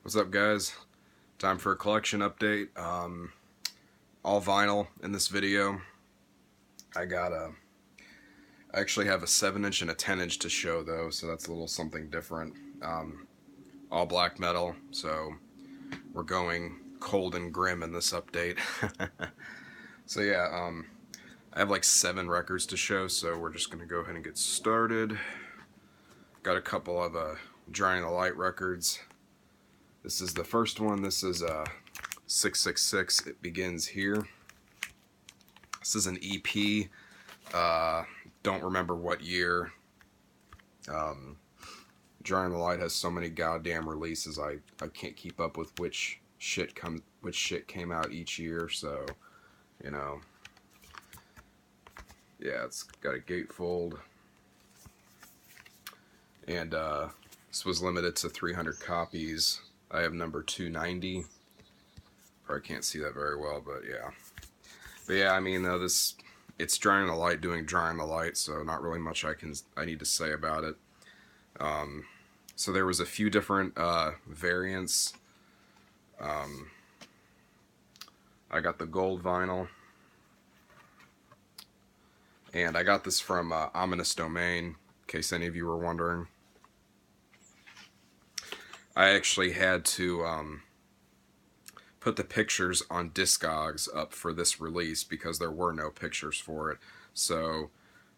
What's up, guys? Time for a collection update. All vinyl in this video. I actually have a 7-inch and a 10-inch to show though, so that's a little something different. All black metal, so we're going cold and grim in this update. So yeah, I have like 7 records to show, so we're just gonna go ahead and get started. Got a couple of Drying the Light records. This is the first one. This is 666. It begins here. This is an EP. Don't remember what year. Drying the Light has so many goddamn releases. I can't keep up with which shit came out each year. So, you know, yeah, it's got a gatefold, and this was limited to 300 copies. I have number 290. Probably can't see that very well, but yeah. But yeah, I mean, it's Drying the Light doing Drying the Light, so not really much I need to say about it. So there was a few different variants. I got the gold vinyl, and I got this from Ominous Domain, in case any of you were wondering. I actually had to put the pictures on Discogs up for this release because there were no pictures for it. So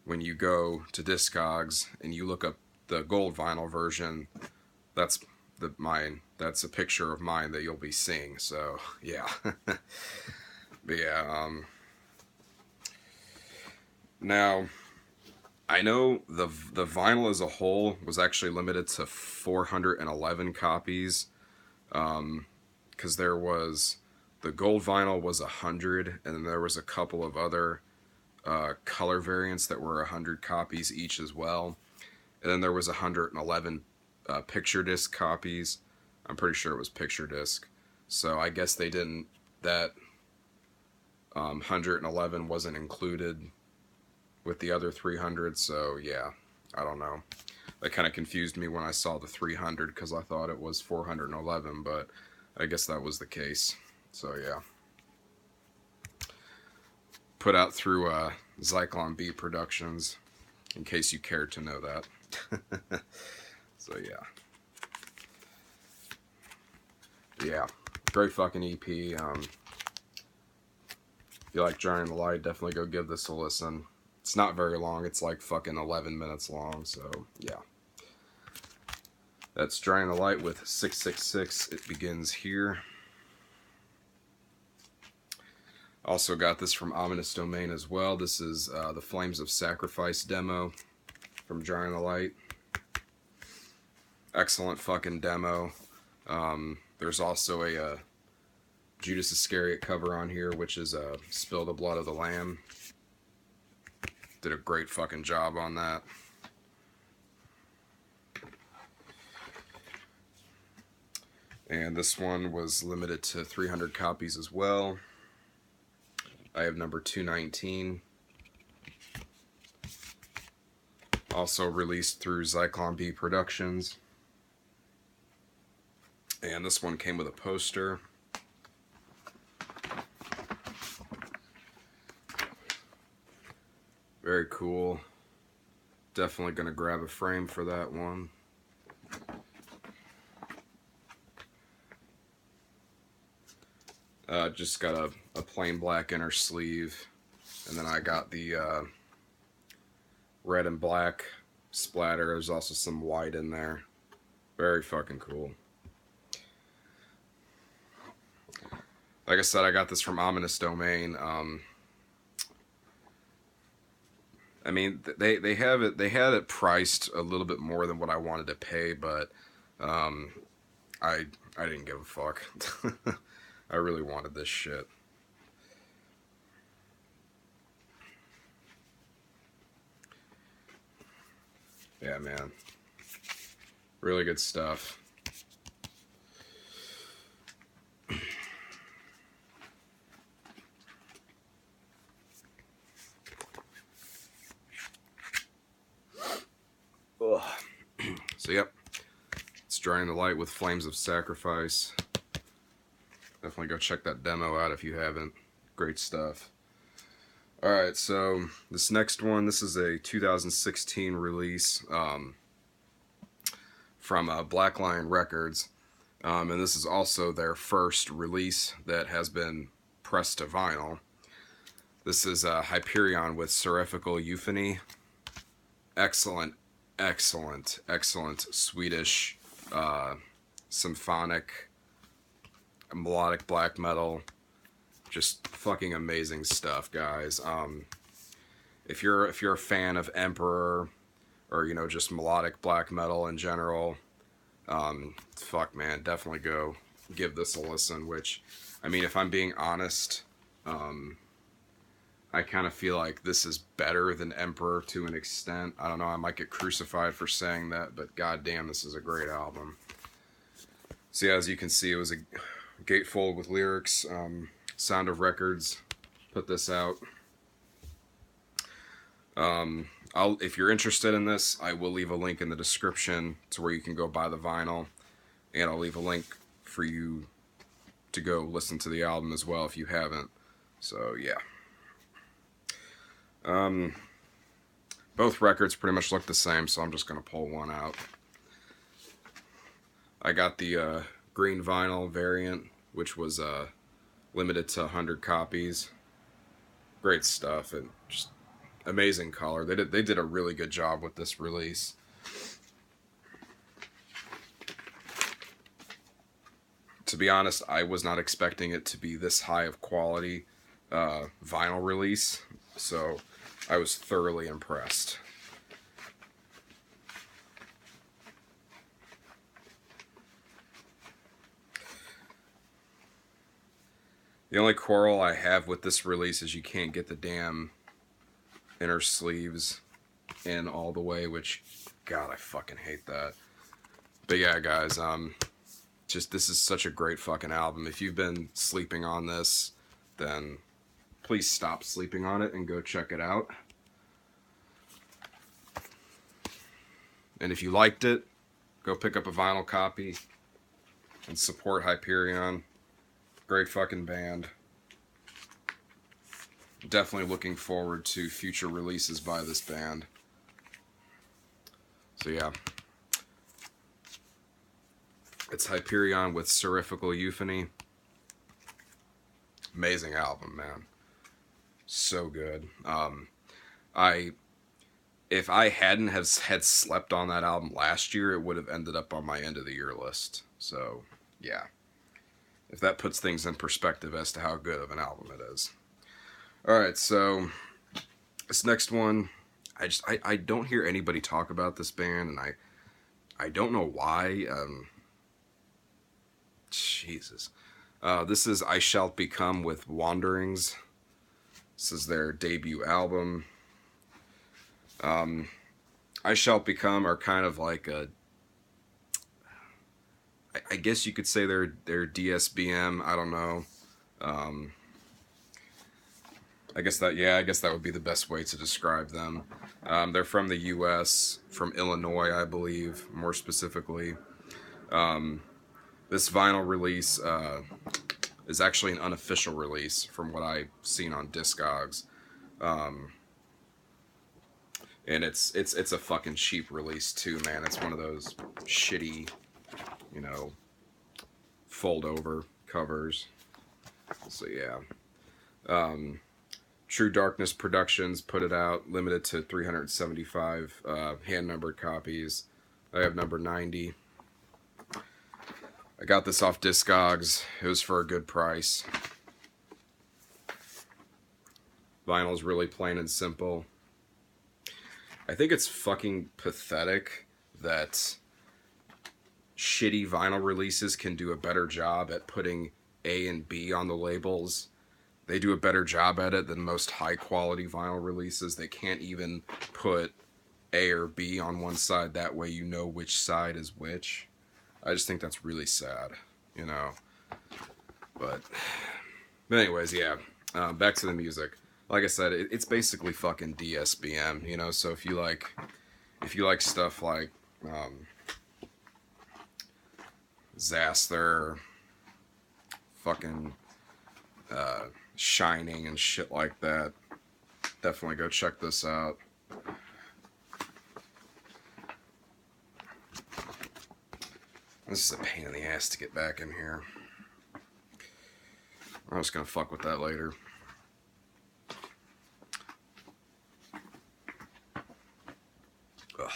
when you go to Discogs and you look up the gold vinyl version, that's mine. That's a picture of mine that you'll be seeing. So yeah. But yeah, now I know the vinyl as a whole was actually limited to 411 copies, because there was the gold vinyl was 100, and then there was a couple of other color variants that were 100 copies each as well, and then there was 111 picture disc copies. I'm pretty sure it was picture disc, so I guess they didn't, that 111 wasn't included with the other 300, so yeah, I don't know. That kind of confused me when I saw the 300 because I thought it was 411, but I guess that was the case. So yeah. Put out through Zyklon B Productions, in case you cared to know that. So yeah. Yeah, great fucking EP. If you like Drying the Light, definitely go give this a listen. It's not very long. It's like fucking 11 minutes long, so yeah. That's Drying the Light with 666. It begins here. Also got this from Ominous Domain as well. This is the Flames of Sacrifice demo from Drying the Light. Excellent fucking demo. There's also a Judas Iscariot cover on here, which is Spill the Blood of the Lamb. Did a great fucking job on that. And this one was limited to 300 copies as well. I have number 219. Also released through Zyklon B Productions. And this one came with a poster. Very cool. Definitely gonna grab a frame for that one. Just got a plain black inner sleeve, and then I got the red and black splatter. There's also some white in there. Very fucking cool. Like I said, I got this from Ominous Domain. I mean, they had it priced a little bit more than what I wanted to pay, but I didn't give a fuck. I really wanted this shit. Yeah, man. Really good stuff. So yep, it's Destroying the Light with Flames of Sacrifice. Definitely go check that demo out if you haven't. Great stuff. Alright, so this next one, this is a 2016 release from Black Lion Records. And this is also their first release that has been pressed to vinyl. This is Hyperion with Seraphical Euphony. Excellent, excellent, excellent Swedish symphonic, melodic black metal. Just fucking amazing stuff, guys. If you're a fan of Emperor, or you know, just melodic black metal in general, fuck man, definitely go give this a listen. Which, I mean, if I'm being honest, I kind of feel like this is better than Emperor to an extent. I don't know, I might get crucified for saying that, but goddamn, this is a great album. So yeah, as you can see, it was a gatefold with lyrics. Sound of Records put this out. If you're interested in this, I will leave a link in the description to where you can go buy the vinyl, and I'll leave a link for you to go listen to the album as well if you haven't. So yeah. Both records pretty much look the same, so I'm just gonna pull one out. I got the green vinyl variant, which was limited to 100 copies. Great stuff, and just amazing color. They did a really good job with this release. To be honest, I was not expecting it to be this high of quality vinyl release, so I was thoroughly impressed. The only quarrel I have with this release is you can't get the damn inner sleeves in all the way, which, God, I fucking hate that. But yeah, guys, just this is such a great fucking album. If you've been sleeping on this, then please stop sleeping on it and go check it out. And if you liked it, go pick up a vinyl copy and support Hyperion. Great fucking band. Definitely looking forward to future releases by this band. So yeah. It's Hyperion with Seraphical Euphony. Amazing album, man. So good. If I hadn't had slept on that album last year, it would have ended up on my end of the year list. So yeah. If that puts things in perspective as to how good of an album it is. Alright, so this next one, I don't hear anybody talk about this band, and I don't know why. Jesus. This is I Shall Become with Wanderings. This is their debut album. I Shall Become are kind of like a, I guess you could say they're DSBM. I don't know. I guess that would be the best way to describe them. They're from the U.S., from Illinois, I believe, more specifically. This vinyl release is actually an unofficial release from what I've seen on Discogs. And it's a fucking cheap release too, man. It's one of those shitty, you know, fold over covers. So yeah. True Darkness Productions put it out, limited to 375 hand numbered copies. I have number 90. I got this off Discogs. It was for a good price. Vinyl's really plain and simple. I think it's fucking pathetic that shitty vinyl releases can do a better job at putting A and B on the labels. They do a better job at it than most high quality vinyl releases. They can't even put A or B on one side, that way you know which side is which. I just think that's really sad, you know. But anyways, yeah. Back to the music. Like I said, it's basically fucking DSBM, you know. So if you like stuff like Zaster, fucking Shining and shit like that. Definitely go check this out. This is a pain in the ass to get back in here. I'm just gonna fuck with that later. Ugh.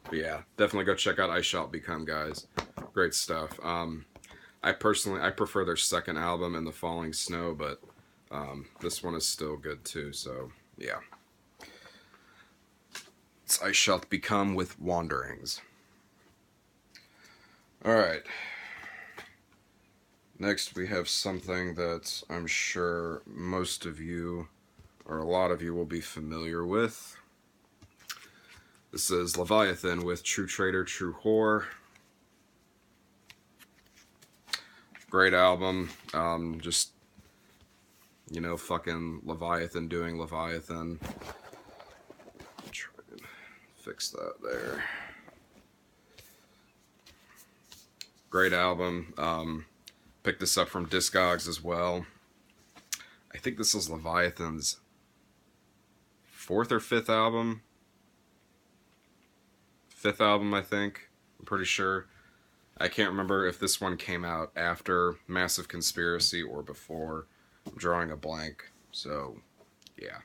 But yeah, definitely go check out I Shall Become, guys. Great stuff. I prefer their second album, In the Falling Snow, but this one is still good too, so yeah. It's I Shall Become with Wanderings. Alright. Next we have something that I'm sure most of you, or a lot of you, will be familiar with. This is Leviathan with True Traitor, True Whore. Great album. Just, you know, fucking Leviathan doing Leviathan. Try and fix that there. Great album. Picked this up from Discogs as well. I think this is Leviathan's 4th or 5th album. 5th album, I think. I'm pretty sure. I can't remember if this one came out after Massive Conspiracy or before. I'm drawing a blank. So, yeah.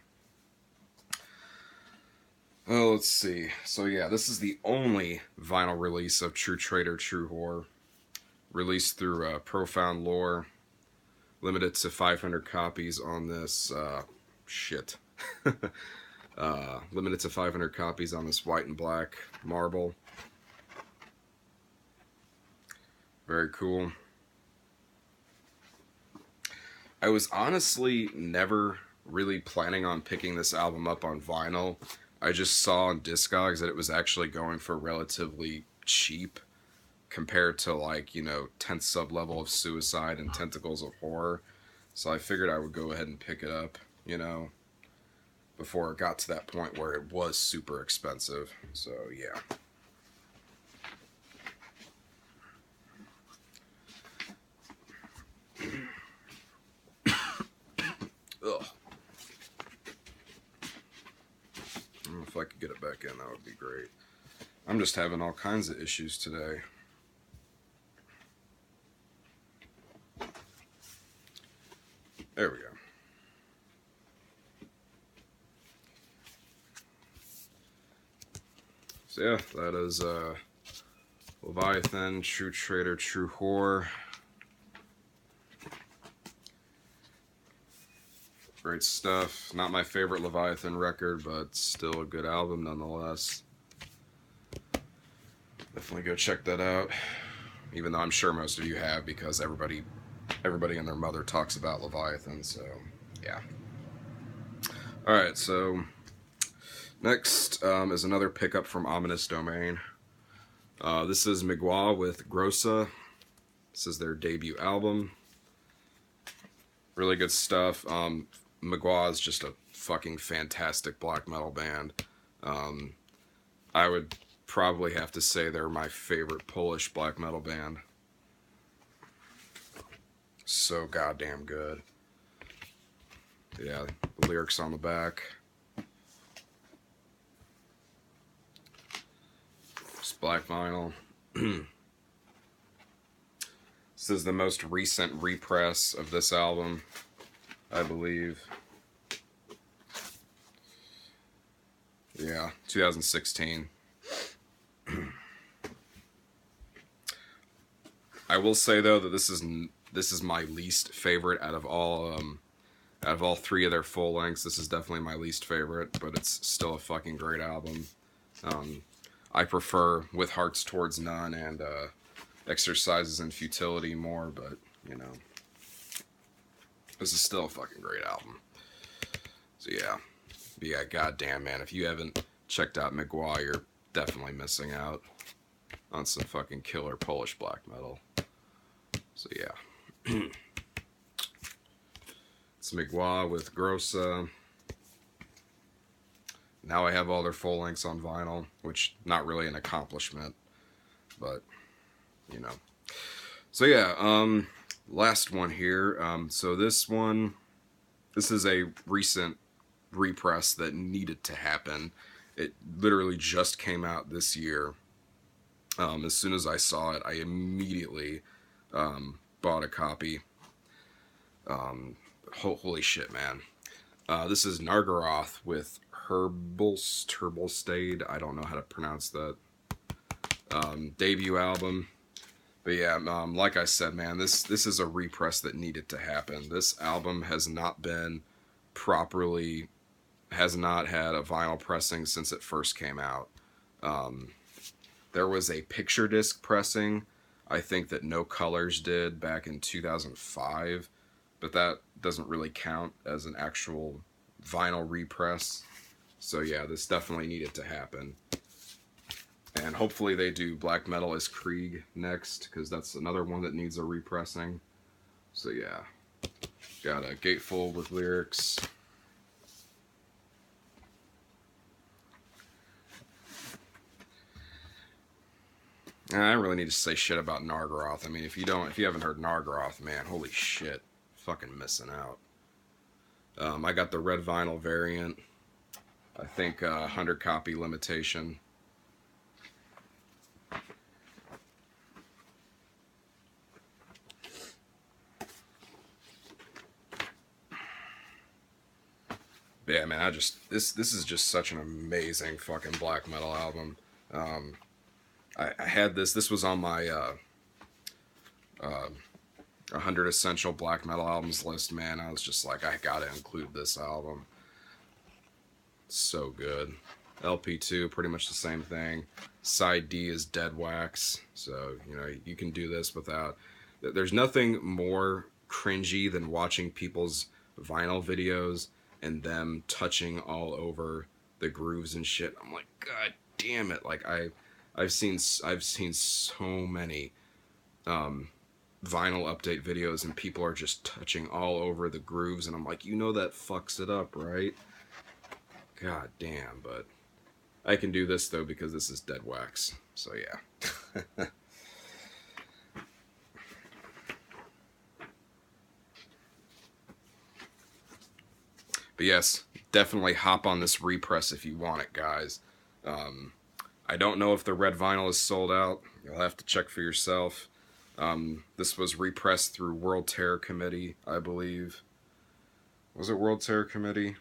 Oh, let's see. So, yeah, this is the only vinyl release of True Traitor, True Whore. Released through Profound Lore. Limited to 500 copies on this. Limited to 500 copies on this white and black marble. Very cool. I was honestly never really planning on picking this album up on vinyl. I just saw on Discogs that it was actually going for relatively cheap compared to, like, you know, 10th Sub-Level of Suicide and Tentacles of Horror. So I figured I would go ahead and pick it up, you know, before it got to that point where it was super expensive. So, yeah. Ugh. If I could get it back in, that would be great. I'm just having all kinds of issues today. There we go. So yeah, that is Leviathan, True Traitor, True Whore. Great stuff. Not my favorite Leviathan record, but still a good album nonetheless. Definitely go check that out. Even though I'm sure most of you have, because everybody and their mother talks about Leviathan, so yeah. Alright, so next is another pickup from Ominous Domain. This is McGwire with Grossa. This is their debut album. Really good stuff. McGwire is just a fucking fantastic black metal band. I would probably have to say they're my favorite Polish black metal band. So goddamn good. Yeah, the lyrics on the back. Just black vinyl. This is the most recent repress of this album, I believe. Yeah, 2016. I will say though that this is my least favorite out of all 3 of their full lengths. This is definitely my least favorite, but it's still a fucking great album. I prefer With Hearts Towards None and Exercises in Futility more, but you know, this is still a fucking great album. So yeah, goddamn man, if you haven't checked out McGwire, you're definitely missing out on some fucking killer Polish black metal. So yeah. It's McGwire with Grossa. Now I have all their full lengths on vinyl, which not really an accomplishment, but you know. So yeah, last one here. So this is a recent repress that needed to happen. It literally just came out this year. As soon as I saw it, I immediately bought a copy. Holy shit, man. This is Nargoth with Herbalstade. I don't know how to pronounce that. Debut album. But yeah, like I said, man, this is a repress that needed to happen. This album has not been properly, has not had a vinyl pressing since it first came out. There was a picture disc pressing, I think, that No Colors did back in 2005, but that doesn't really count as an actual vinyl repress. So yeah, this definitely needed to happen. And hopefully they do Black Metal as Krieg next, because that's another one that needs a repressing. So yeah, got a gatefold with lyrics. And I don't really need to say shit about Nargoth. I mean, if you haven't heard Nargoth, man, holy shit, fucking missing out. I got the red vinyl variant. I think 100 copy limitation. Yeah, man, this is just such an amazing fucking black metal album. I had this was on my 100 essential black metal albums list, man. I was just like, I gotta include this album. So good. LP2, pretty much the same thing. Side D is Dead Wax, so you know you can do this without. There's nothing more cringy than watching people's vinyl videos and them touching all over the grooves and shit. I'm like, God damn it! Like I've seen so many vinyl update videos and people are just touching all over the grooves, and I'm like, you know that fucks it up, right? God damn, but I can do this though because this is Dead Wax. So yeah. But yes, definitely hop on this repress if you want it, guys. I don't know if the red vinyl is sold out. You'll have to check for yourself. This was repressed through World Terror Committee, I believe. Was it World Terror Committee?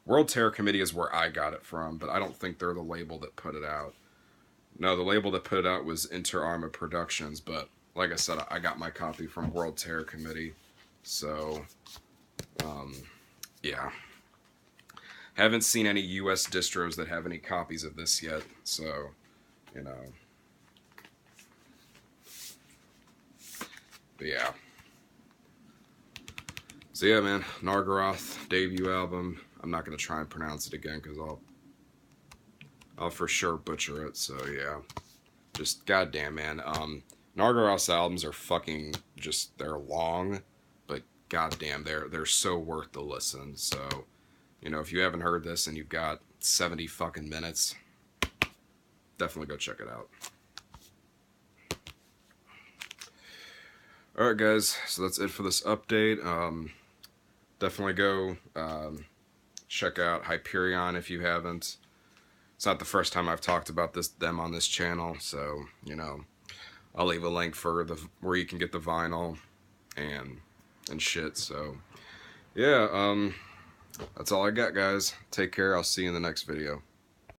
World Terror Committee is where I got it from, but I don't think they're the label that put it out. No, the label that put it out was Inter Arma Productions, but like I said, I got my copy from World Terror Committee. So, yeah. Haven't seen any US distros that have any copies of this yet, so, you know. But yeah. So yeah, man, Nargoth debut album. I'm not gonna try and pronounce it again because I'll for sure butcher it. So yeah, just goddamn, man. Nargoth's albums are fucking just, they're long, but goddamn, they're so worth the listen. So, you know, if you haven't heard this and you've got 70 fucking minutes, definitely go check it out. Alright guys, so that's it for this update. Definitely go check out Hyperion if you haven't. It's not the first time I've talked about them on this channel, so, you know, I'll leave a link for where you can get the vinyl and shit. So yeah, that's all I got, guys. Take care. I'll see you in the next video.